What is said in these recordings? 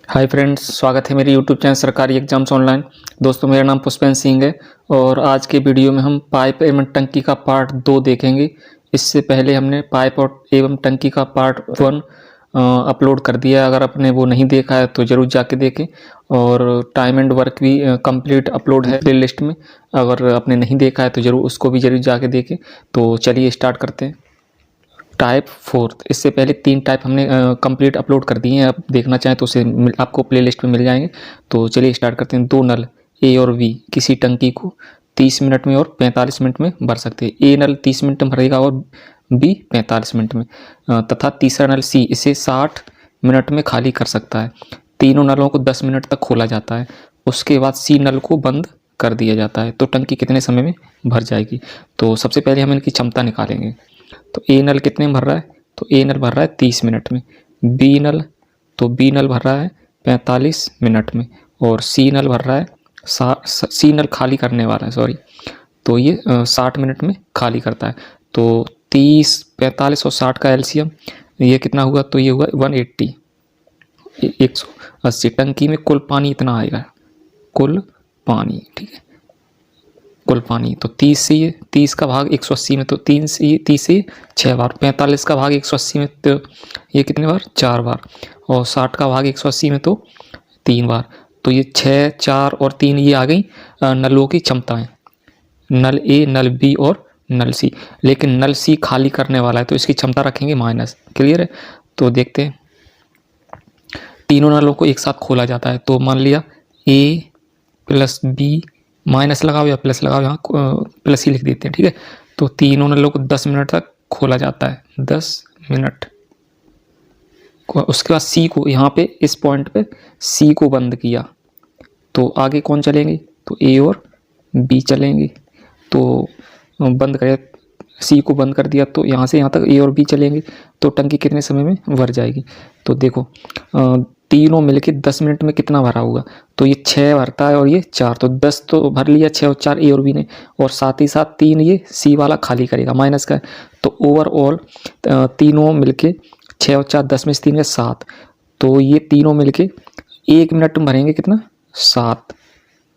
Hi friends, स्वागत है मेरे यूट्यूब चैनल सरकारी एग्जाम्स ऑनलाइन। दोस्तों, मेरा नाम पुष्पेंद्र सिंह है और आज के वीडियो में हम पाइप एवं टंकी का पार्ट 2 देखेंगे। इससे पहले हमने पाइप और एवं टंकी का पार्ट 1 अपलोड कर दिया। अगर आपने वो नहीं देखा है तो ज़रूर जाके देखें। और टाइम एंड वर्क भी कंप्लीट अपलोड है प्लेलिस्ट में। अगर आपने नहीं देखा है तो ज़रूर उसको भी ज़रूर जाके देखें। तो चलिए स्टार्ट करते हैं। टाइप 4, इससे पहले 3 टाइप हमने कंप्लीट अपलोड कर दिए हैं। आप देखना चाहें तो उसे आपको प्लेलिस्ट में मिल जाएंगे। तो चलिए स्टार्ट करते हैं। 2 नल ए और बी किसी टंकी को 30 मिनट में और 45 मिनट में भर सकते हैं। ए नल 30 मिनट में भरेगा और बी 45 मिनट में। तथा तीसरा नल सी इसे 60 मिनट में खाली कर सकता है। तीनों नलों को 10 मिनट तक खोला जाता है। उसके बाद सी नल को बंद कर दिया जाता है। तो टंकी कितने समय में भर जाएगी? तो सबसे पहले हम इनकी क्षमता निकालेंगे। तो ए नल कितने में भर रहा है? तो ए नल भर रहा है 30 मिनट में। बी नल भर रहा है 45 मिनट में। और सी नल भर रहा है सी नल खाली करने वाला है, सॉरी, तो ये 60 मिनट में खाली करता है। तो 30, 45 और 60 का एलसीएम ये कितना हुआ? तो ये हुआ 180, 180। टंकी में कुल पानी इतना आएगा, कुल पानी, ठीक है, कुल पानी। तो 30 का भाग 180 में, तो 30 से 6 बार। 45 का भाग 180 में, तो ये कितने बार? 4 बार। और 60 का भाग 180 में, तो 3 बार। तो ये 6, 4 और 3 ये आ गई नलों की क्षमताएं। नल ए, नल बी और नल सी। लेकिन नल सी खाली करने वाला है तो इसकी क्षमता रखेंगे माइनस। क्लियर है? तो देखते हैं। तीनों नलों को एक साथ खोला जाता है। तो मान लिया ए प्लस बी, माइनस लगाओ या प्लस लगाओ, यहाँ प्लस ही लिख देते हैं, ठीक है। तो तीनों नलों को 10 मिनट तक खोला जाता है, 10 मिनट। उसके बाद सी को यहाँ पे इस पॉइंट पे सी को बंद किया तो आगे कौन चलेंगे? तो ए और बी चलेंगे। तो बंद करें, सी को बंद कर दिया तो यहाँ से यहाँ तक ए और बी चलेंगे। तो टंकी कितने समय में भर जाएगी? तो देखो, तीनों मिलके 10 मिनट में कितना भरा होगा? तो ये 6 भरता है और ये 4, तो 10 तो भर लिया, 6 और 4 ए और बी ने। और साथ ही साथ 3 ये सी वाला खाली करेगा, माइनस का है। तो ओवरऑल तीनों मिलके 6 और 4, 10 में से 3 है 7। तो ये तीनों मिलके 1 मिनट में भरेंगे कितना? 7।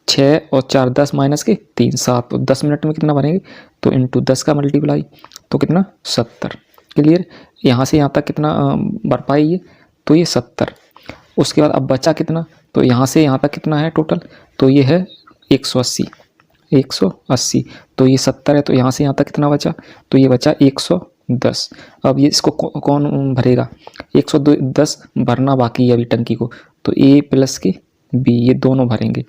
6 और 4, 10 माइनस के 3, 7। तो 10 मिनट में कितना भरेंगे? तो इंटू 10 का मल्टीप्लाई, तो कितना? 70। क्लियर? यहाँ से यहाँ तक कितना भर पाएगी? तो ये 70। उसके बाद अब बचा कितना? तो यहाँ से यहाँ तक कितना है टोटल? तो ये है 180, 180। तो ये 70 है, तो यहाँ से यहाँ तक कितना बचा? तो ये बचा 110। अब ये इसको कौन भरेगा? 110 भरना बाकी है अभी टंकी को। तो ए प्लस के बी ये दोनों भरेंगे।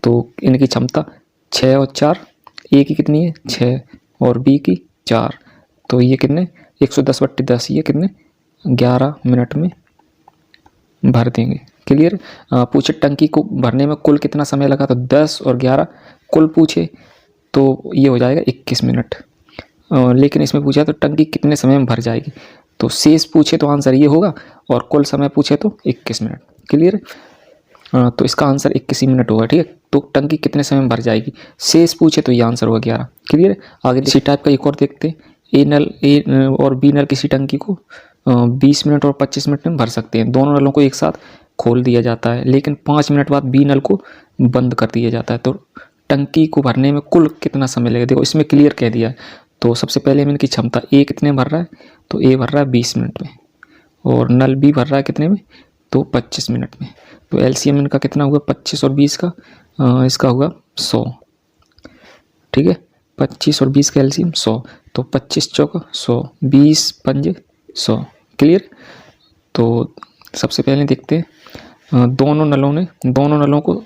तो इनकी क्षमता 6 और 4, ए की कितनी है? 6 और बी की 4। तो ये कितने? 110/10, ये कितने? 11 मिनट में भर देंगे। क्लियर? पूछे टंकी को भरने में कुल कितना समय लगा? तो 10 और 11 कुल पूछे तो ये हो जाएगा 21 मिनट। लेकिन इसमें पूछा तो टंकी कितने समय में भर जाएगी? तो शेष पूछे तो आंसर ये होगा और कुल समय पूछे तो 21 मिनट। क्लियर? तो इसका आंसर 21 मिनट होगा, ठीक है। तो टंकी कितने समय में भर जाएगी? शेष पूछे तो ये आंसर होगा 11। क्लियर? आगे इसी टाइप का एक और देखते हैं। ए और बी नल किसी टंकी को 20 मिनट और 25 मिनट में भर सकते हैं। दोनों नलों को एक साथ खोल दिया जाता है, लेकिन 5 मिनट बाद बी नल को बंद कर दिया जाता है। तो टंकी को भरने में कुल कितना समय लगेगा? देखो, इसमें क्लियर कह दिया है। तो सबसे पहले हम इनकी क्षमता, ए कितने भर रहा है? तो ए भर रहा है 20 मिनट में और नल बी भर रहा है कितने में? तो 25 मिनट में। तो एलसीएम इनका कितना हुआ? 25 और 20 का, इसका हुआ 100, ठीक है। 25 और 20 का एलसीएम 100। तो 25 चौका 100, 20 पंजे 100। क्लियर? तो सबसे पहले देखते हैं, दोनों नलों को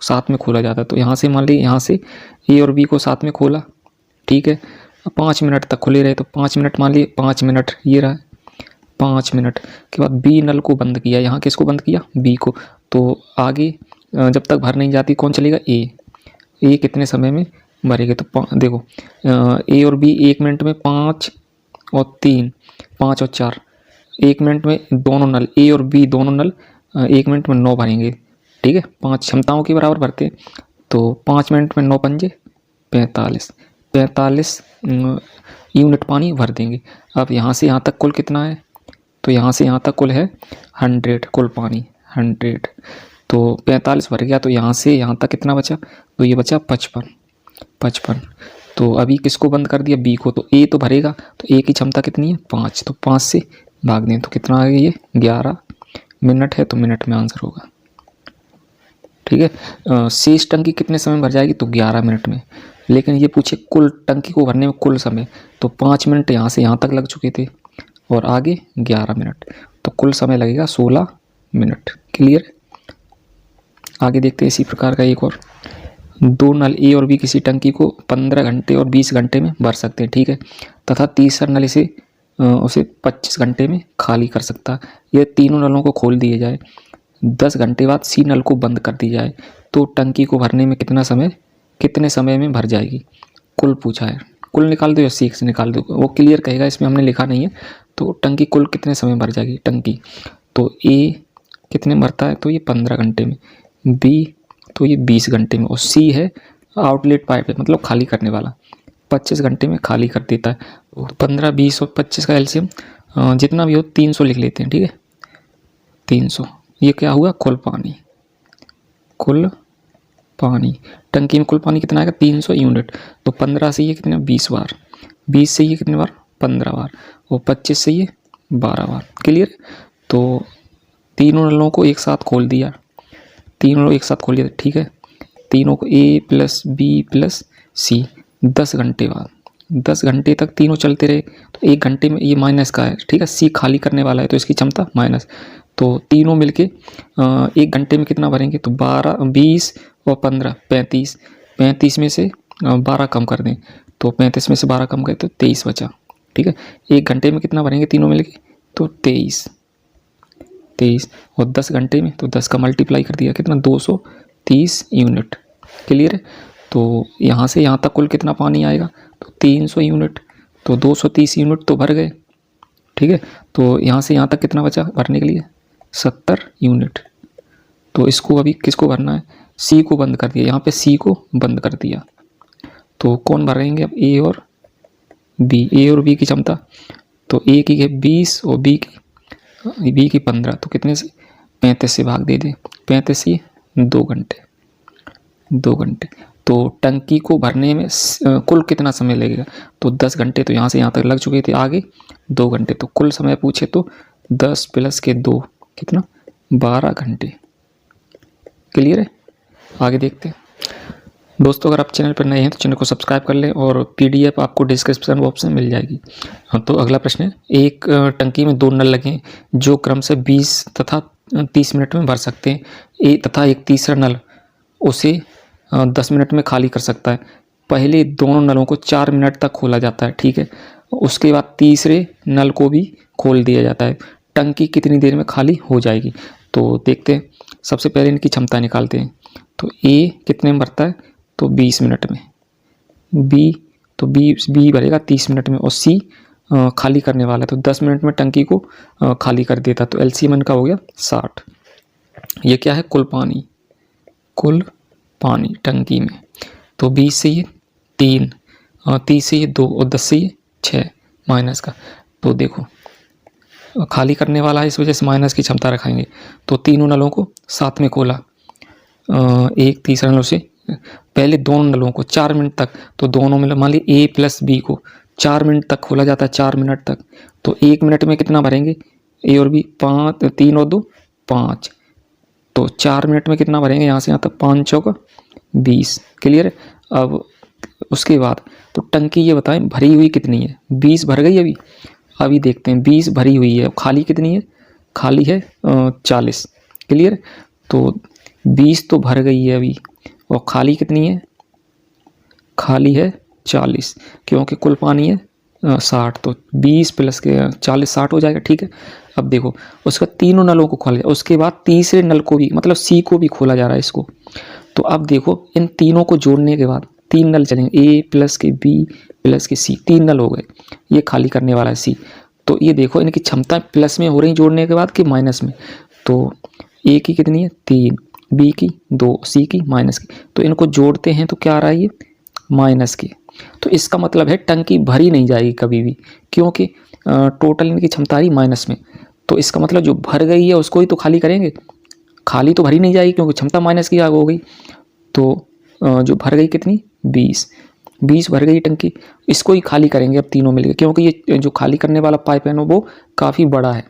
साथ में खोला जाता है। तो यहाँ से मान लीजिए यहाँ से ए और बी को साथ में खोला, ठीक है। 5 मिनट तक खुले रहे, तो 5 मिनट मान लिए, 5 मिनट ये रहा। 5 मिनट के बाद बी नल को बंद किया। यहाँ किसको बंद किया? बी को। तो आगे जब तक भर नहीं जाती कौन चलेगा? ए कितने समय में भरेगा? तो देखो, ए और बी 1 मिनट में 5 और 3, 5 और 4, 1 मिनट में दोनों नल ए और बी दोनों नल 1 मिनट में 9 भरेंगे, ठीक है। 5 क्षमताओं के बराबर भरते हैं। तो 5 मिनट में 9 पंजे 45 यूनिट पानी भर देंगे। अब यहाँ से यहाँ तक कुल कितना है? तो यहाँ से यहाँ तक कुल है 100, कुल पानी 100। तो 45 भर गया, तो यहाँ से यहाँ तक कितना बचा, तो ये बचा 55। तो अभी किसको बंद कर दिया, बी को। तो ए तो भरेगा, तो ए की क्षमता कितनी है 5, तो 5 से भाग दें तो कितना आ गया, ये 11 मिनट है, तो मिनट में आंसर होगा। ठीक है। शेष टंकी कितने समय भर जाएगी, तो 11 मिनट में। लेकिन ये पूछे कुल टंकी को भरने में कुल समय, तो 5 मिनट यहाँ से यहाँ तक लग चुके थे और आगे 11 मिनट, तो कुल समय लगेगा 16 मिनट। क्लियर। आगे देखते हैं इसी प्रकार का एक और। 2 नल ए और बी किसी टंकी को 15 घंटे और 20 घंटे में भर सकते हैं, ठीक है, तथा तीसरा नल उसे 25 घंटे में खाली कर सकता है। ये तीनों नलों को खोल दिए जाए, 10 घंटे बाद सी नल को बंद कर दी जाए, तो टंकी को भरने में कितने समय में भर जाएगी, कुल पूछा है। कुल निकाल दो या सीख से निकाल दो, वो क्लियर कहेगा, इसमें हमने लिखा नहीं है। तो टंकी कुल कितने समय भर जाएगी टंकी, तो ए कितने भरता है, तो ये 15 घंटे में, बी तो ये 20 घंटे में, और सी है आउटलेट पाइप है, मतलब खाली करने वाला, 25 घंटे में खाली कर देता है। 15, 20 और 25 का एलसीएम जितना भी हो 300 लिख लेते हैं, ठीक है, 300। ये क्या हुआ, कुल पानी टंकी में कुल पानी कितना आएगा 300 यूनिट। तो 15 से ये कितने 20 बार, 20 से ये कितने बार 15 बार, और 25 से ये 12 बार। क्लियर। तो तीनों नलों को एक साथ खोल दिया, ठीक है, तीनों को ए प्लस बी प्लस सी 10 घंटे बाद, 10 घंटे तक तीनों चलते रहे, तो 1 घंटे में ये माइनस का है, ठीक है, सी खाली करने वाला है तो इसकी क्षमता माइनस। तो तीनों मिलके 1 घंटे में कितना भरेंगे, तो 12, 20 और 15 35 में से 12 कम कर दें, तो 35 में से 12 कम करें तो 23 बचा। ठीक है, 1 घंटे में कितना भरेंगे तीनों मिलके, तो 23 और 10 घंटे में तो 10 का मल्टीप्लाई कर दिया, कितना 230 यूनिट। क्लियर है। तो यहाँ से यहाँ तक कुल कितना पानी आएगा, तो 300 यूनिट, तो 230 यूनिट तो भर गए। ठीक है, तो यहाँ से यहाँ तक कितना बचा भरने के लिए, 70 यूनिट। तो इसको अभी किसको भरना है, सी को बंद कर दिया, यहाँ पे सी को बंद कर दिया। तो कौन भरेंगे अब, ए और बी की क्षमता, तो ए की है 20 और बी की 15, तो कितने से 35 से भाग दे दें, 35 से 2 घंटे। तो टंकी को भरने में कुल कितना समय लगेगा, तो 10 घंटे, तो यहाँ से यहाँ तक लग चुके थे, आगे 2 घंटे, तो कुल समय पूछे तो 10 प्लस के 2 कितना 12 घंटे। क्लियर है। आगे देखते हैं दोस्तों, अगर आप चैनल पर नए हैं तो चैनल को सब्सक्राइब कर लें और पीडीएफ आपको डिस्क्रिप्शन बॉक्स में मिल जाएगी। तो अगला प्रश्न है, एक टंकी में 2 नल लगे जो क्रम से 20 तथा 30 मिनट में भर सकते हैं, तथा एक तीसरा नल उसे 10 मिनट में खाली कर सकता है। पहले दोनों नलों को 4 मिनट तक खोला जाता है, ठीक है, उसके बाद तीसरे नल को भी खोल दिया जाता है। टंकी कितनी देर में खाली हो जाएगी, तो देखते हैं। सबसे पहले इनकी क्षमता निकालते हैं। तो ए कितने में भरता है, तो 20 मिनट में, बी भरेगा 30 मिनट में, और सी खाली करने वाला है तो 10 मिनट में टंकी को खाली कर देता। तो एलसीएम का हो गया 60। ये क्या है, कुल पानी टंकी में, तो 20 से ये 3, 30 से ये 2 और 10 से ये 6 माइनस का। तो देखो खाली करने वाला है, इस वजह से माइनस की क्षमता रखेंगे। तो तीनों नलों को साथ में खोला, एक तीसरा नल से पहले दोनों नलों को 4 मिनट तक, तो दोनों में मान ली ए प्लस बी को 4 मिनट तक खोला जाता है, 4 मिनट तक। तो 1 मिनट में कितना भरेंगे, ए और बी 5, 3 और 2 5, तो 4 मिनट में कितना भरेंगे, यहाँ से यहाँ तक 5 चौका 20। क्लियर है। अब उसके बाद तो टंकी ये बताएं भरी हुई कितनी है, 20 भर गई अभी देखते हैं 20 भरी हुई है, खाली कितनी है, खाली है 40। क्लियर। तो 20 तो भर गई है अभी, और खाली कितनी है, खाली है 40, क्योंकि कुल पानी है 60, तो 20 प्लस के 40 60 हो जाएगा। ठीक है। अब देखो उसका तीनों नलों को खोला जाए, उसके बाद तीसरे नल को भी, मतलब सी को भी खोला जा रहा है इसको। तो अब देखो इन तीनों को जोड़ने के बाद 3 नल चलेंगे, ए प्लस के बी प्लस के सी, 3 नल हो गए, ये खाली करने वाला है सी। तो ये देखो इनकी क्षमता प्लस में हो रही जोड़ने के बाद कि माइनस में, तो ए की कितनी है 3, बी की 2, सी की माइनस की, तो इनको जोड़ते हैं तो क्या आ रहा है, ये माइनस के। तो इसका मतलब है टंकी भरी नहीं जाएगी कभी भी, क्योंकि टोटल इनकी क्षमता आ रही माइनस में। तो इसका मतलब जो भर गई है उसको ही तो खाली करेंगे, खाली तो भरी नहीं जाएगी क्योंकि क्षमता माइनस की हो गई। तो जो भर गई कितनी 20 भर गई टंकी। इसको ही खाली करेंगे अब तीनों मिलकर, क्योंकि ये जो खाली करने वाला पाइप है ना वो काफ़ी बड़ा है।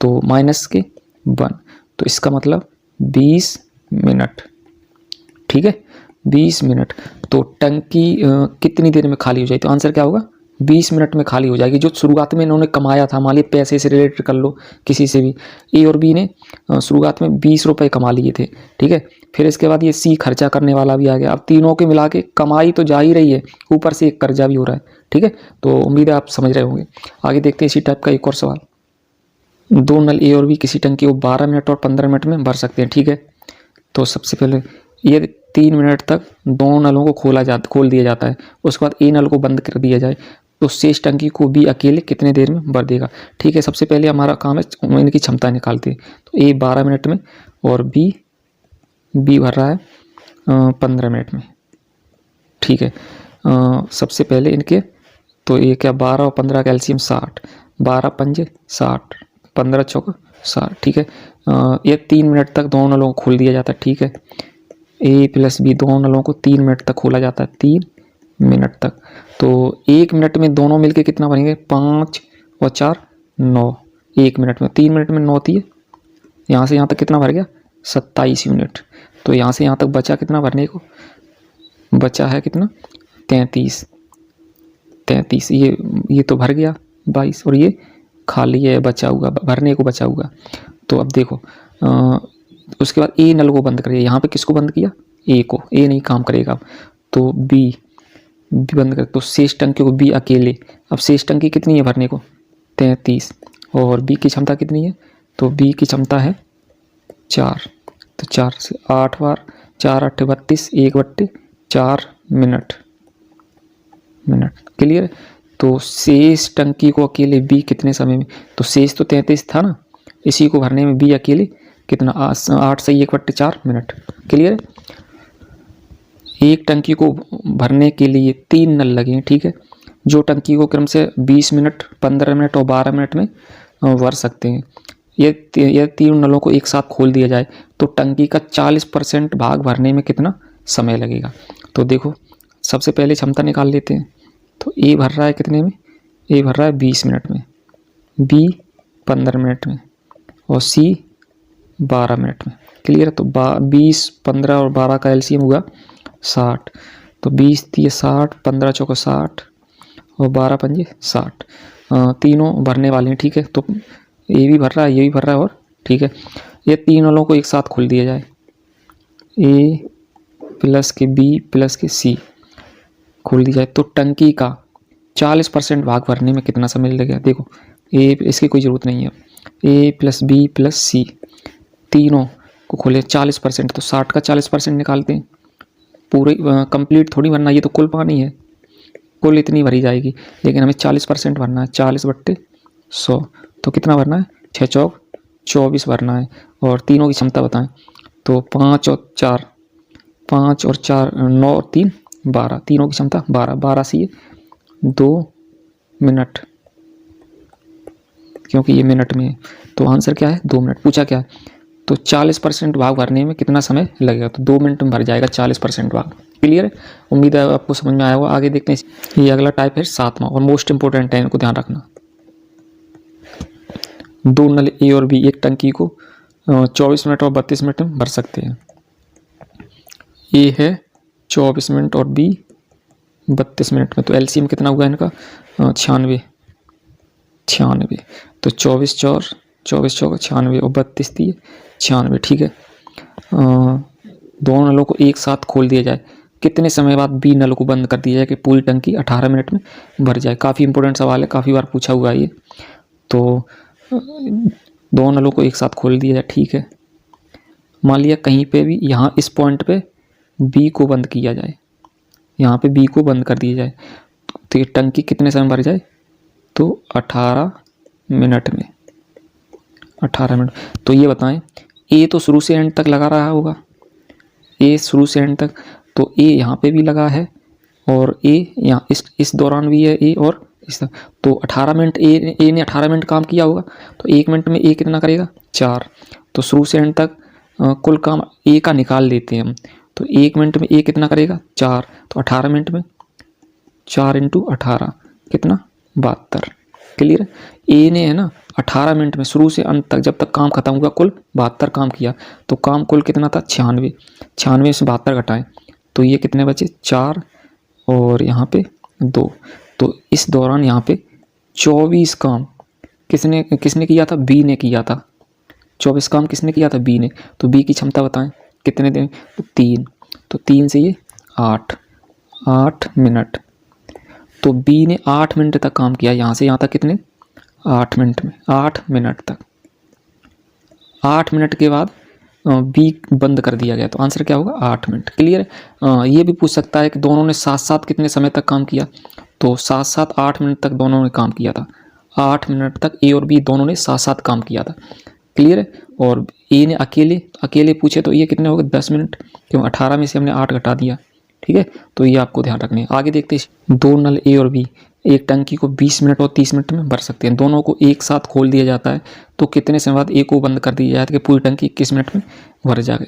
तो माइनस के 1, तो इसका मतलब 20 मिनट, ठीक है 20 मिनट। तो टंकी कितनी देर में खाली हो जाएगी? तो आंसर क्या होगा 20 मिनट में खाली हो जाएगी। जो शुरुआत में इन्होंने कमाया था, मान लीजिए पैसे से रिलेटेड कर लो किसी से भी, ए और बी ने शुरुआत में 20 रुपये कमा लिए थे, ठीक है। फिर इसके बाद ये सी खर्चा करने वाला भी आ गया। अब तीनों के मिला के कमाई तो जा ही रही है, ऊपर से एक कर्जा भी हो रहा है, ठीक है। तो उम्मीद है आप समझ रहे होंगे। आगे देखते हैं इसी टाइप का एक और सवाल। 2 नल ए और बी किसी टंकी को 12 मिनट और 15 मिनट में भर सकते हैं, ठीक है। तो सबसे पहले ये 3 मिनट तक 2 नलों को खोल दिया जाता है, उसके बाद ए नल को बंद कर दिया जाए, तो शेष टंकी को बी अकेले कितने देर में भर देगा? ठीक है, सबसे पहले हमारा काम है इनकी क्षमता निकालते हैं। तो ए 12 मिनट में और बी भर रहा है 15 मिनट में, ठीक है। सबसे पहले इनके तो ये क्या 12 और 15 का एलसीएम 60, 12 पंजे 60, 15 चौका 60, ठीक है। ये 3 मिनट तक 2 नलों को खोल दिया जाता है, ठीक है। ए प्लस बी 2 नलों को 3 मिनट तक खोला जाता है, 3 मिनट तक। तो 1 मिनट में दोनों मिलके कितना भरेंगे? 5 और 4 9, 1 मिनट में 3 मिनट में 9 थी, यहाँ से यहाँ तक कितना भर गया? 27 यूनिट। तो यहाँ से यहाँ तक बचा कितना भरने को? बचा है कितना? 33। ये तो भर गया 22, और ये खाली है, बचा हुआ भरने को बचा हुआ। तो अब देखो उसके बाद ए नल को बंद करिए। यहाँ पे किसको बंद किया? ए को। ए नहीं काम करेगा, तो बी बंद कर। तो शेष टंकी को बी अकेले। अब शेष टंकी कितनी है भरने को? 33, और बी की क्षमता कितनी है? तो बी की क्षमता है 4, तो 4 से 8 बार 4 8 32, 1/4 मिनट। क्लियर? तो शेष टंकी को अकेले बी कितने समय में? तो शेष तो 33 था ना, इसी को भरने में बी अकेले कितना? 8 से 1/4 मिनट। क्लियर? एक टंकी को भरने के लिए 3 नल लगे हैं, ठीक है, जो टंकी को क्रम से 20 मिनट, 15 मिनट और 12 मिनट में भर सकते हैं। ये 3 नलों को एक साथ खोल दिया जाए तो टंकी का 40% भाग भरने में कितना समय लगेगा? तो देखो सबसे पहले क्षमता निकाल लेते हैं। तो ए भर रहा है कितने में? ए भर रहा है 20 मिनट में, बी 15 मिनट में, और सी 12 मिनट में। क्लियर? तो 20, 15 और 12 का एलसीएम हुआ 60। तो 20 3 60, 15 चौका 60 और 12 पंजे 60। तीनों भरने वाले हैं, ठीक है। तो ये भी भर रहा है, ये भी भर रहा है, और ठीक है। ये 3 नलों को एक साथ खोल दिया जाए, ए प्लस के बी प्लस के सी खोल दी जाए, तो टंकी का 40% भाग भरने में कितना समय लगेगा? देखो ए, इसकी कोई ज़रूरत नहीं है। ए प्लस बी प्लस सी तीनों को खोले 40%, तो 60 का 40% निकालते हैं। पूरे कंप्लीट थोड़ी भरना, ये तो कुल पानी है, कुल इतनी भरी जाएगी, लेकिन हमें 40% भरना है। 40/100, तो कितना भरना है? 6 चौक 24 भरना है। और तीनों की क्षमता बताएं। तो 5 और 4 9 और 3 12, तीनों की क्षमता 12 से ये 2 मिनट, क्योंकि ये मिनट में है। तो आंसर क्या है? 2 मिनट। पूछा क्या है? तो 40% भाग भरने में कितना समय लगेगा? तो 2 मिनट में भर जाएगा 40% भाग। क्लियर है? उम्मीद है आपको समझ में आया होगा। आगे देखते हैं। ये अगला टाइप है 7वां और मोस्ट इंपोर्टेंट है, इनको ध्यान रखना। 2 नल ए और बी एक टंकी को 24 मिनट और 32 मिनट में भर सकते हैं। ए है 24 मिनट और बी 32 मिनट में। तो एलसीएम कितना हुआ इनका? 96। तो 24 चौक 96 और 32 थी 96, ठीक है। दोनों नलों को एक साथ खोल दिया जाए, कितने समय बाद बी नल को बंद कर दिया जाए कि पूरी टंकी 18 मिनट में भर जाए? काफ़ी इंपॉर्टेंट सवाल है, काफ़ी बार पूछा हुआ है ये। तो दोनों नलों को एक साथ खोल दिया जाए, ठीक है। मान लिया कहीं पे भी यहाँ इस पॉइंट पे बी को बंद किया जाए, यहाँ पे बी को बंद कर दिया जाए, तो ये टंकी कितने समय भर जाए? तो 18 मिनट में। 18 मिनट। तो ये बताएं, ए तो शुरू से एंड तक लगा रहा होगा, ए शुरू से एंड तक, तो ए यहाँ पे भी लगा है और ए यहाँ इस दौरान भी है ए, और इस तक। तो 18 मिनट ए ने 18 मिनट काम किया होगा, तो 1 मिनट में ए कितना करेगा? 4। तो शुरू से एंड तक कुल काम ए का निकाल लेते हैं हम, तो 1 मिनट में ए कितना करेगा 4, तो 18 मिनट में 4 × 18 कितना 72। क्लियर। ए ने है ना 18 मिनट में शुरू से अंत तक जब तक काम खत्म हुआ कुल 72 काम किया, तो काम कुल कितना था 96। 96 से 72 घटाएं तो ये कितने बचे 4 और यहाँ पे 2। तो इस दौरान यहाँ पे 24 काम किसने किया था, बी ने किया था। 24 काम किसने किया था, बी ने। तो बी की क्षमता बताएं कितने दिन, तो 3। तो 3 से ये 8 मिनट। तो बी ने 8 मिनट तक काम किया, यहाँ से यहाँ तक कितने 8 मिनट में, 8 मिनट तक। 8 मिनट के बाद बी बंद कर दिया गया, तो आंसर क्या होगा 8 मिनट। क्लियर। ये भी पूछ सकता है कि दोनों ने साथ साथ कितने समय तक काम किया, तो साथ साथ 8 मिनट तक दोनों ने काम किया था। 8 मिनट तक ए और बी दोनों ने साथ साथ काम किया था। क्लियर है। और ए ने अकेले पूछे तो ये कितने हो गए 10 मिनट, क्यों 18 में से हमने 8 घटा दिया। ठीक है, तो ये आपको ध्यान रखने है। आगे देखते हैं, 2 नल ए और बी एक टंकी को 20 मिनट और 30 मिनट में भर सकते हैं। दोनों को एक साथ खोल दिया जाता है, तो कितने समय बाद ए को बंद कर दिया जाता है कि पूरी टंकी 21 मिनट में भर जाए।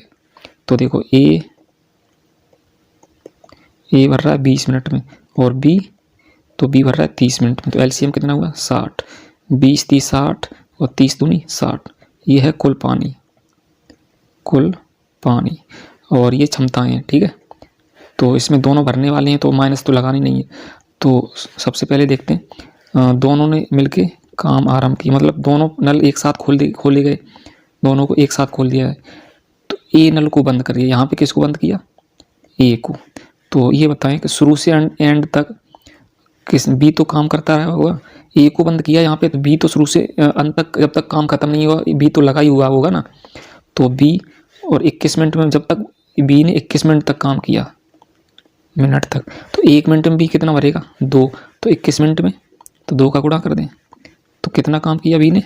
तो देखो ए भर रहा है 20 मिनट में और बी भर रहा है 30 मिनट में। तो एलसीएम कितना हुआ 60। 20 30 60 और 30 दूनी 60। ये है कुल पानी और ये क्षमताएं हैं। ठीक है, तो इसमें दोनों भरने वाले हैं तो माइनस तो लगानी नहीं है। तो सबसे पहले देखते हैं, दोनों ने मिलके काम आरंभ की, मतलब दोनों नल एक साथ खोले गए, दोनों को एक साथ खोल दिया है। तो ए नल को बंद कर दिया। यहाँ पे किसको बंद किया, ए को। तो ये बताएं कि शुरू से एंड तक बी तो काम करता रहा होगा, ए को बंद किया यहाँ पे, तो बी तो शुरू से अंत तक जब तक काम खत्म नहीं हुआ बी तो लगा ही हुआ होगा ना। तो बी और 21 मिनट में, जब तक बी ने 21 मिनट तक काम किया मिनट तक, तो 1 मिनट में बी कितना भरेगा 2। तो 21 मिनट में तो 2 का गुणा कर दें, तो कितना काम किया बी ने,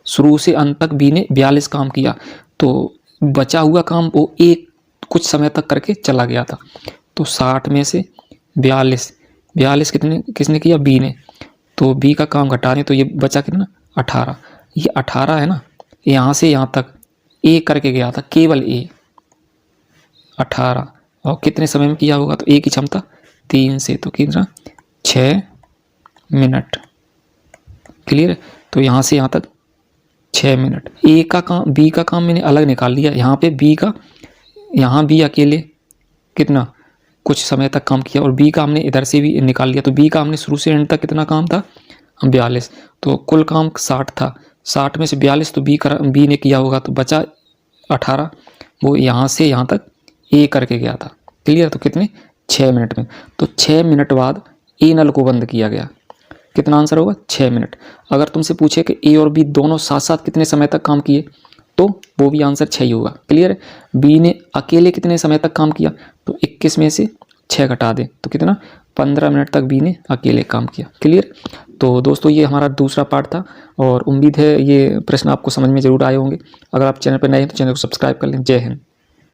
शुरू से अंत तक बी ने 42 काम किया। तो बचा हुआ काम वो एक कुछ समय तक करके चला गया था। तो 60 में से 42 किसने किया, बी ने। तो बी का काम घटा दें तो ये बचा कितना 18। ये 18 है ना, यहाँ से यहाँ तक ए करके गया था, केवल ए 18। और कितने समय में किया होगा, तो ए की क्षमता 3 से, तो कितना 6 मिनट। क्लियर है। तो यहाँ से यहाँ तक 6 मिनट। ए का काम, बी का काम मैंने अलग निकाल लिया। यहाँ पे बी का, यहाँ बी अकेले कितना कुछ समय तक काम किया और बी का हमने इधर से भी निकाल लिया। तो बी का हमने शुरू से एंड तक कितना काम था 42। तो कुल काम 60 था, 60 में से 42 तो बी ने किया होगा, तो बचा 18। वो यहाँ से यहाँ तक ए करके गया था। क्लियर। तो कितने 6 मिनट में। तो 6 मिनट बाद ए नल को बंद किया गया। कितना आंसर होगा 6 मिनट। अगर तुमसे पूछे कि ए और बी दोनों साथ साथ कितने समय तक काम किए, तो वो भी आंसर 6 ही होगा। क्लियर है। बी ने अकेले कितने समय तक काम किया, तो 21 में से 6 घटा दें तो कितना 15 मिनट तक बी ने अकेले काम किया। क्लियर। तो दोस्तों ये हमारा दूसरा पार्ट था और उम्मीद है ये प्रश्न आपको समझ में ज़रूर आए होंगे। अगर आप चैनल पर नए हैं तो चैनल को सब्सक्राइब कर लें। जय हिंद।